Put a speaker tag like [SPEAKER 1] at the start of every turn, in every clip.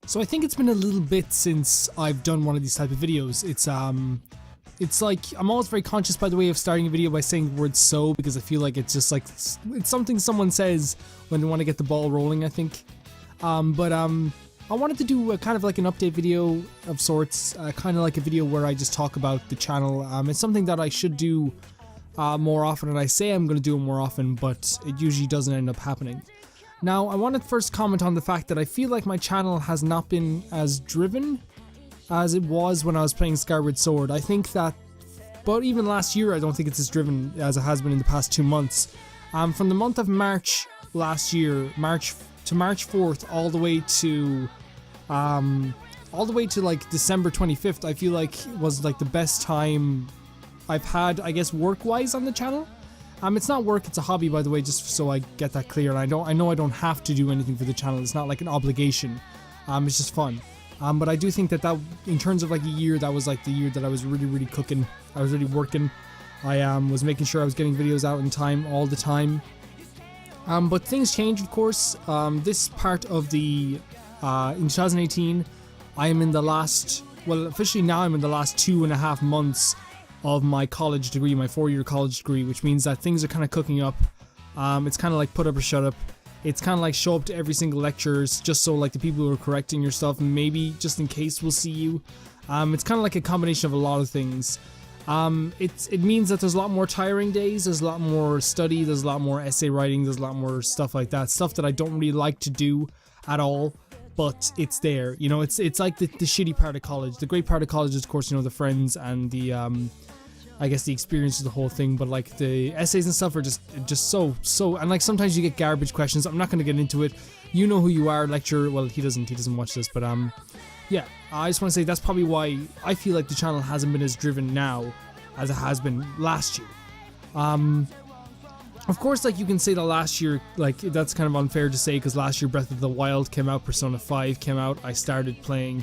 [SPEAKER 1] So I think it's been a little bit since I've done one of these type of videos. It's like, I'm always very conscious, by the way, of starting a video by saying the word "so," because I feel like it's just like, it's something someone says when they want to get the ball rolling, I think. I wanted to do a kind of like an update video of sorts, kind of like a video where I just talk about the channel. It's something that I should do more often, and I say I'm going to do it more often, but it usually doesn't end up happening. Now, I want to first comment on the fact that I feel like my channel has not been as driven as it was when I was playing Skyward Sword. I think that, but even last year, I don't think it's as driven as it has been in the past 2 months. From the month of March last year, March 4th, all the way to like December 25th, I feel like was like the best time I've had, I guess, work-wise on the channel. It's not work, it's a hobby, by the way, just so I get that clear. And I know I don't have to do anything for the channel. It's not like an obligation. It's just fun. But I do think that in terms of like a year, that was like the year that I was really cooking. I was really working. I was making sure I was getting videos out in time all the time. But things change, of course. This part of the in 2018, I am in the last, well, officially now I'm in the last 2.5 months of my college degree, my 4-year college degree, which means that things are kind of cooking up. It's kind of like put up or shut up. It's kind of like show up to every single lectures, just so like the people who are correcting your stuff, maybe just in case we'll see you. It's kind of like a combination of a lot of things. It means that there's a lot more tiring days, there's a lot more study, there's a lot more essay writing, there's a lot more stuff like that. Stuff that I don't really like to do at all, but it's there. You know, it's like the shitty part of college. The great part of college is, of course, you know, the friends and the I guess the experience of the whole thing, but like the essays and stuff are just so, and like sometimes you get garbage questions. I'm not going to get into it. You know who you are, lecturer. Well, he doesn't watch this, but yeah, I just want to say that's probably why I feel like the channel hasn't been as driven now as it has been last year. Of course, like you can say that last year, like that's kind of unfair to say, because last year Breath of the Wild came out, Persona 5 came out, I started playing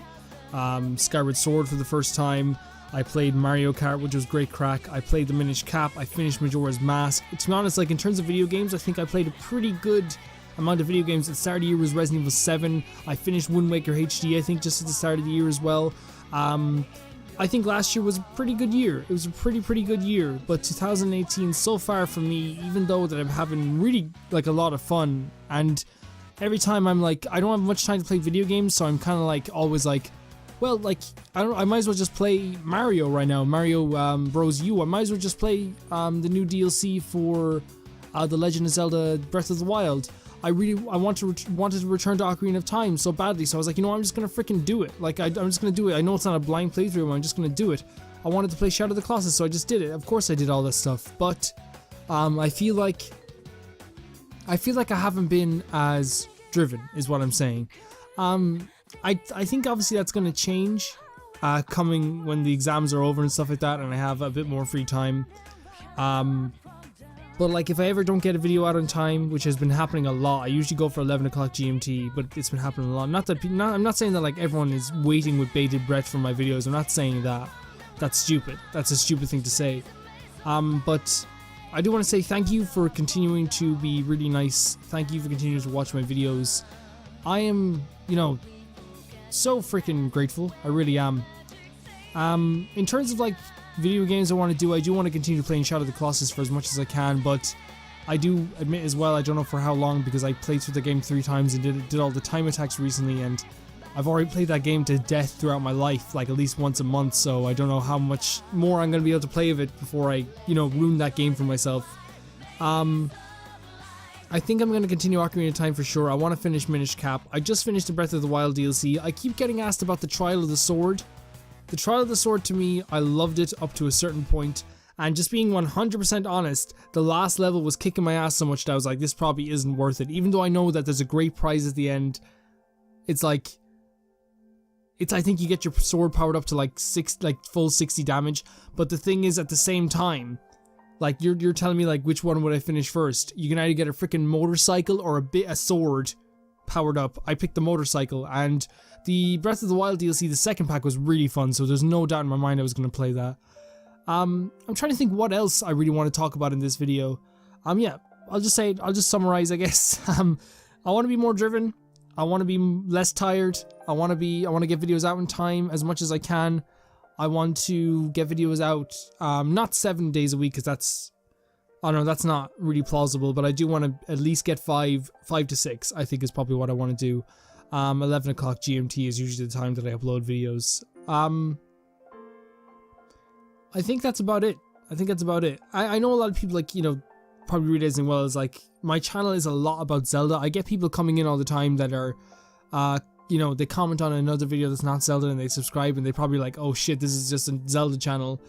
[SPEAKER 1] Skyward Sword for the first time. I played Mario Kart, which was great crack. I played the Minish Cap. I finished Majora's Mask. To be honest, like in terms of video games, I think I played a pretty good amount of video games. At the start of the year was Resident Evil 7. I finished Wind Waker HD, I think, just at the start of the year as well. I think last year was a pretty good year. It was a pretty good year. But 2018 so far for me, even though that I'm having really like a lot of fun, and every time I'm like, I don't have much time to play video games, so I'm kind of like always like, well, like, I might as well just play Mario right now. Mario Bros. U. I might as well just play the new DLC for The Legend of Zelda Breath of the Wild. I wanted to return to Ocarina of Time so badly, so I was like, you know, I'm just gonna freaking do it. Like, I'm just gonna do it. I know it's not a blind playthrough, but I'm just gonna do it. I wanted to play Shadow of the Colossus, so I just did it. Of course I did all this stuff, but I feel like I haven't been as driven, is what I'm saying. I think obviously that's going to change coming when the exams are over and stuff like that, and I have a bit more free time. But like if I ever don't get a video out on time, which has been happening a lot, I usually go for 11 o'clock GMT, but it's been happening a lot. I'm not saying that like everyone is waiting with bated breath for my videos. I'm not saying that. That's stupid. That's a stupid thing to say. But I do want to say thank you for continuing to be really nice. Thank you for continuing to watch my videos. I am, you know, so freaking grateful. I really am. In terms of like video games I want to do want to continue playing Shadow of the Colossus for as much as I can, but I do admit as well, I don't know for how long, because I played through the game 3 times and did all the time attacks recently, and I've already played that game to death throughout my life, like at least once a month, so I don't know how much more I'm going to be able to play of it before I, you know, ruin that game for myself. I think I'm going to continue Ocarina of Time for sure. I want to finish Minish Cap. I just finished the Breath of the Wild DLC. I keep getting asked about the Trial of the Sword. The Trial of the Sword, to me, I loved it up to a certain point, and just being 100% honest, the last level was kicking my ass so much that I was like, this probably isn't worth it. Even though I know that there's a great prize at the end, it's like, I think you get your sword powered up to like full 60 damage, but the thing is, at the same time, like, you're telling me, like, which one would I finish first? You can either get a freaking motorcycle or a sword powered up. I picked the motorcycle, and the Breath of the Wild DLC, the second pack, was really fun, so there's no doubt in my mind I was going to play that. I'm trying to think what else I really want to talk about in this video. Yeah, I'll just summarize, I guess. I want to be more driven. I want to be less tired. I want to get videos out in time as much as I can. I want to get videos out, not 7 days a week, because that's, I don't know, that's not really plausible, but I do want to at least get 5 to 6, I think is probably what I want to do. 11 o'clock GMT is usually the time that I upload videos. I think that's about it. I know a lot of people, like, you know, probably realizing, well, is like, my channel is a lot about Zelda. I get people coming in all the time that are, you know, they comment on another video that's not Zelda and they subscribe and they probably like, oh shit, this is just a Zelda channel.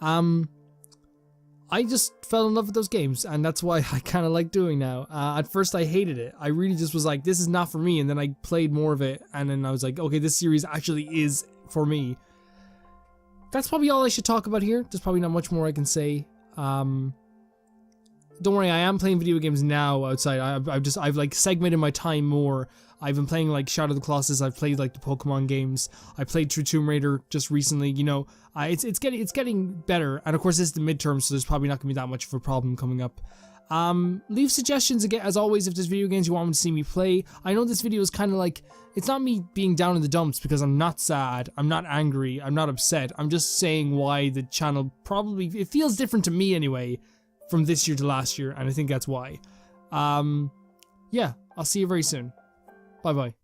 [SPEAKER 1] I just fell in love with those games, and that's why I kind of like doing now. At first I hated it. I really just was like, this is not for me, and then I played more of it, and then I was like, okay, this series actually is for me. That's probably all I should talk about here. There's probably not much more I can say. Don't worry, I am playing video games now outside. I've like segmented my time more. I've been playing like Shadow of the Colossus. I've played like the Pokemon games. I played True Tomb Raider just recently. You know, it's getting better. And of course, this is the midterm, so there's probably not gonna be that much of a problem coming up. Leave suggestions again, as always, if there's video games you want me to see me play. I know this video is kind of like, it's not me being down in the dumps because I'm not sad, I'm not angry, I'm not upset. I'm just saying why the channel probably, it feels different to me anyway, from this year to last year, and I think that's why. Yeah, I'll see you very soon. Bye bye.